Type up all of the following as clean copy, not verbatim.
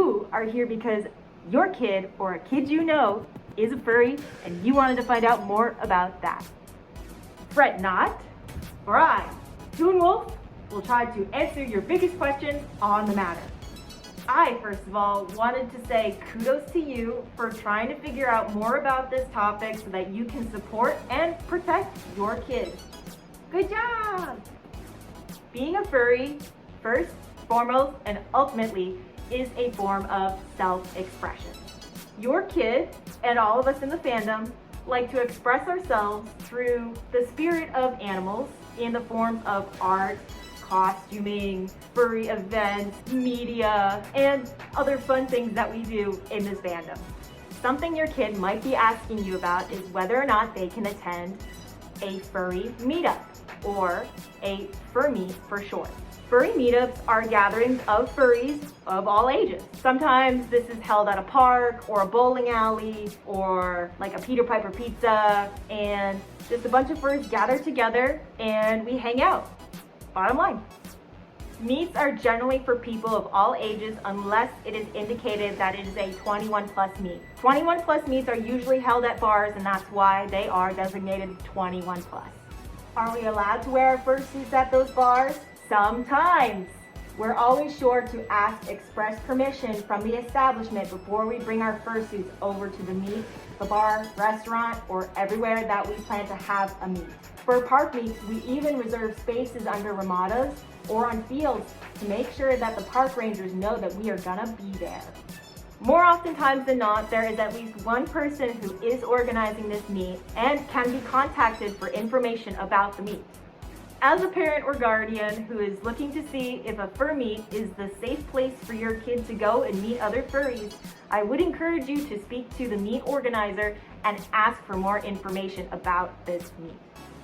You are here because your kid or a kid you know is a furry and you wanted to find out more about that. Fret not, for I, Toon Wolf, will try to answer your biggest questions on the matter. I, first of all, wanted to say kudos to you for trying to figure out more about this topic so that you can support and protect your kids. Good job! Being a furry, first, foremost, and ultimately, is a form of self-expression. Your kid, and all of us in the fandom, like to express ourselves through the spirit of animals in the forms of art, costuming, furry events, media, and other fun things that we do in this fandom. Something your kid might be asking you about is whether or not they can attend a furry meetup, or a fur meet for short. Furry meetups are gatherings of furries of all ages. Sometimes this is held at a park or a bowling alley or like a Peter Piper pizza, and just a bunch of furries gather together and we hang out. Bottom line. Meets are generally for people of all ages unless it is indicated that it is a 21 plus meet. 21 plus meets are usually held at bars, and that's why they are designated 21 plus. Are we allowed to wear our fursuits at those bars? Sometimes. We're always sure to ask express permission from the establishment before we bring our fursuits over to the meet, the bar, restaurant, or everywhere that we plan to have a meet. For park meets, we even reserve spaces under ramadas or on fields to make sure that the park rangers know that we are gonna be there. More oftentimes than not, there is at least one person who is organizing this meet and can be contacted for information about the meet. As a parent or guardian who is looking to see if a fur meet is the safe place for your kid to go and meet other furries, I would encourage you to speak to the meet organizer and ask for more information about this meet.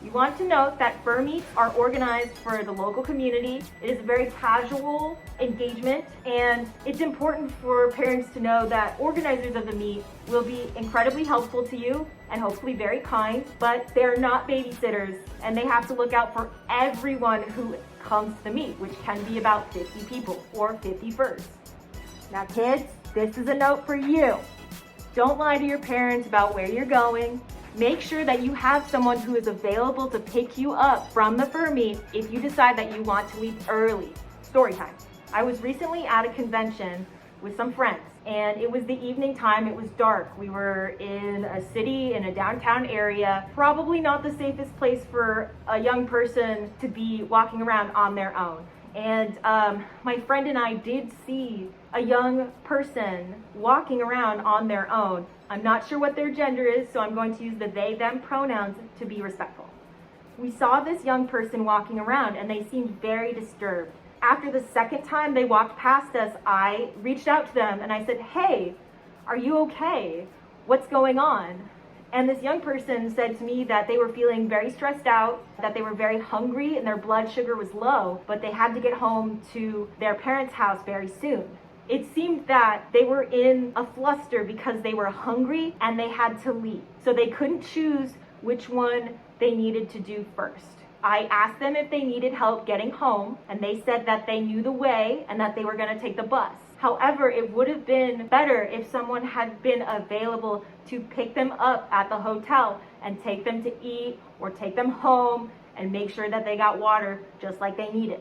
You want to note that fur meets are organized for the local community. It is a very casual engagement, and it's important for parents to know that organizers of the meet will be incredibly helpful to you and hopefully very kind, but they're not babysitters, and they have to look out for everyone who comes to the meet, which can be about 50 people or 50 furs. Now kids, this is a note for you. Don't lie to your parents about where you're going. Make sure that you have someone who is available to pick you up from the fur meet if you decide that you want to leave early. Story time. I was recently at a convention with some friends, and it was the evening time. It was dark. We were in a city in a downtown area, probably not the safest place for a young person to be walking around on their own. And my friend and I did see a young person walking around on their own. I'm not sure what their gender is, so I'm going to use the they, them pronouns to be respectful. We saw this young person walking around and they seemed very disturbed. After the second time they walked past us, I reached out to them and I said, "Hey, are you okay? What's going on?" And this young person said to me that they were feeling very stressed out, that they were very hungry and their blood sugar was low, but they had to get home to their parents' house very soon. It seemed that they were in a fluster because they were hungry and they had to leave. So they couldn't choose which one they needed to do first. I asked them if they needed help getting home, and they said that they knew the way and that they were going to take the bus. However, it would have been better if someone had been available to pick them up at the hotel and take them to eat or take them home and make sure that they got water just like they needed.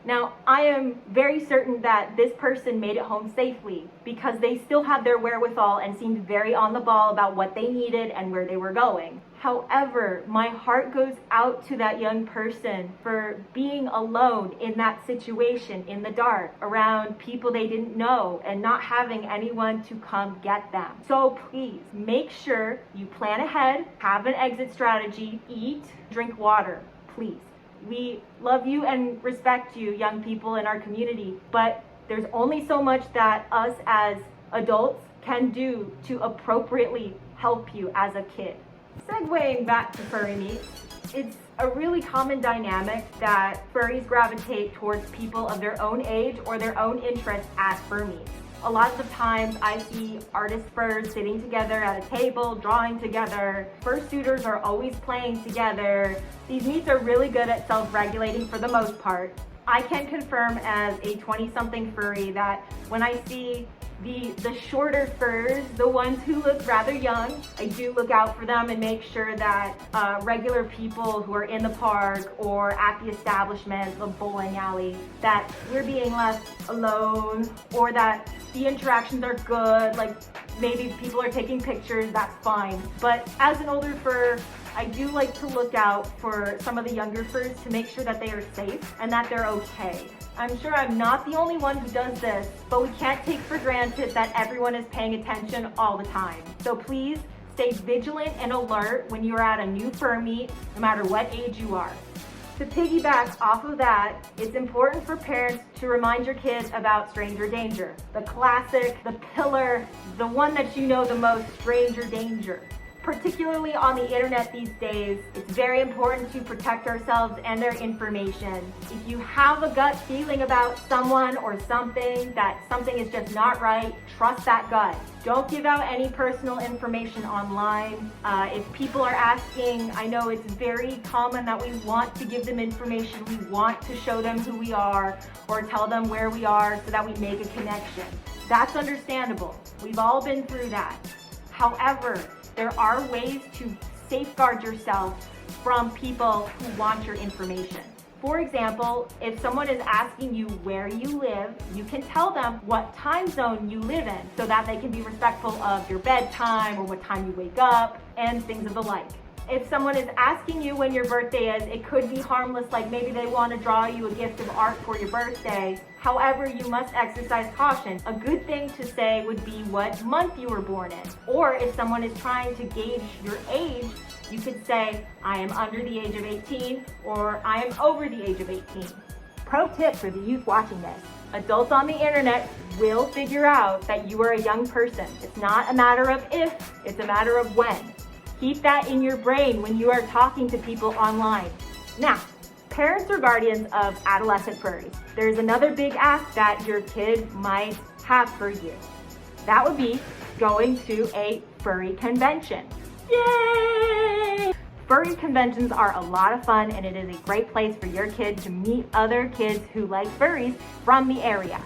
Now, I am very certain that this person made it home safely because they still had their wherewithal and seemed very on the ball about what they needed and where they were going. However, my heart goes out to that young person for being alone in that situation in the dark around people they didn't know and not having anyone to come get them. So please make sure you plan ahead, have an exit strategy, eat, drink water, please. We love you and respect you, young people in our community, but there's only so much that us as adults can do to appropriately help you as a kid. Segueing back to furry meets, it's a really common dynamic that furries gravitate towards people of their own age or their own interests at fur meets. A lot of the times I see artist furs sitting together at a table, drawing together. Fursuiters are always playing together. These meets are really good at self-regulating for the most part. I can confirm as a 20-something furry that when I see The shorter furs, the ones who look rather young, I do look out for them and make sure that regular people who are in the park or at the establishment, the bowling alley, that we're being left alone, or that the interactions are good, like maybe people are taking pictures, that's fine. But as an older fur, I do like to look out for some of the younger furs to make sure that they are safe and that they're okay. I'm sure I'm not the only one who does this, but we can't take for granted that everyone is paying attention all the time. So please stay vigilant and alert when you are at a new fur meet, no matter what age you are. To piggyback off of that, it's important for parents to remind your kids about stranger danger. The classic, the pillar, the one that you know the most, stranger danger. Particularly on the internet these days, it's very important to protect ourselves and their information. If you have a gut feeling about someone or something, that something is just not right, trust that gut. Don't give out any personal information online. If people are asking, I know it's very common that we want to give them information, we want to show them who we are or tell them where we are so that we make a connection. That's understandable. We've all been through that. However, there are ways to safeguard yourself from people who want your information. For example, if someone is asking you where you live, you can tell them what time zone you live in so that they can be respectful of your bedtime or what time you wake up and things of the like. If someone is asking you when your birthday is, it could be harmless, like maybe they want to draw you a gift of art for your birthday. However, you must exercise caution. A good thing to say would be what month you were born in. Or if someone is trying to gauge your age, you could say, I am under the age of 18 or I am over the age of 18. Pro tip for the youth watching this. Adults on the internet will figure out that you are a young person. It's not a matter of if, it's a matter of when. Keep that in your brain when you are talking to people online. Now, parents or guardians of adolescent furries, there's another big ask that your kid might have for you. That would be going to a furry convention. Yay! Furry conventions are a lot of fun, and it is a great place for your kid to meet other kids who like furries from the area.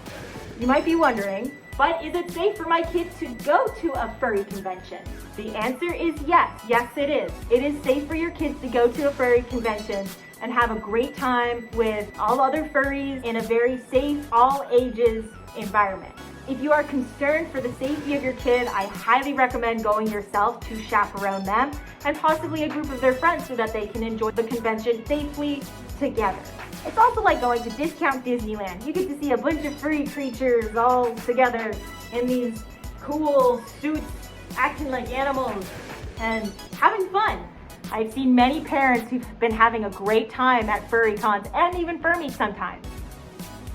You might be wondering, but is it safe for my kids to go to a furry convention? The answer is yes. Yes, it is. It is safe for your kids to go to a furry convention and have a great time with all other furries in a very safe, all ages environment. If you are concerned for the safety of your kid, I highly recommend going yourself to chaperone them and possibly a group of their friends so that they can enjoy the convention safely together. It's also like going to Discount Disneyland. You get to see a bunch of furry creatures all together in these cool suits, acting like animals and having fun. I've seen many parents who've been having a great time at furry cons and even fur meets sometimes.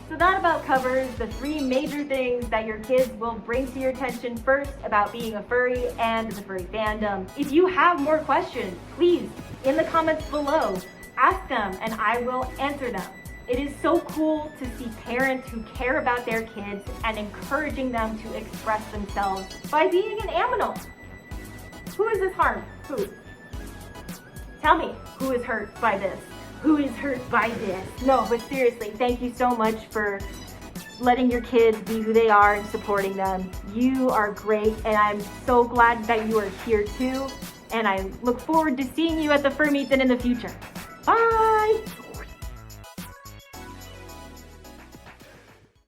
So that about covers the 3 major things that your kids will bring to your attention first about being a furry and the furry fandom. If you have more questions, please, in the comments below, ask them and I will answer them. It is so cool to see parents who care about their kids and encouraging them to express themselves by being an aminal. Who is this harmed? Who? Tell me, who is hurt by this? Who is hurt by this? No, but seriously, thank you so much for letting your kids be who they are and supporting them. You are great, and I'm so glad that you are here too. And I look forward to seeing you at the fur meets and in the future. Bye!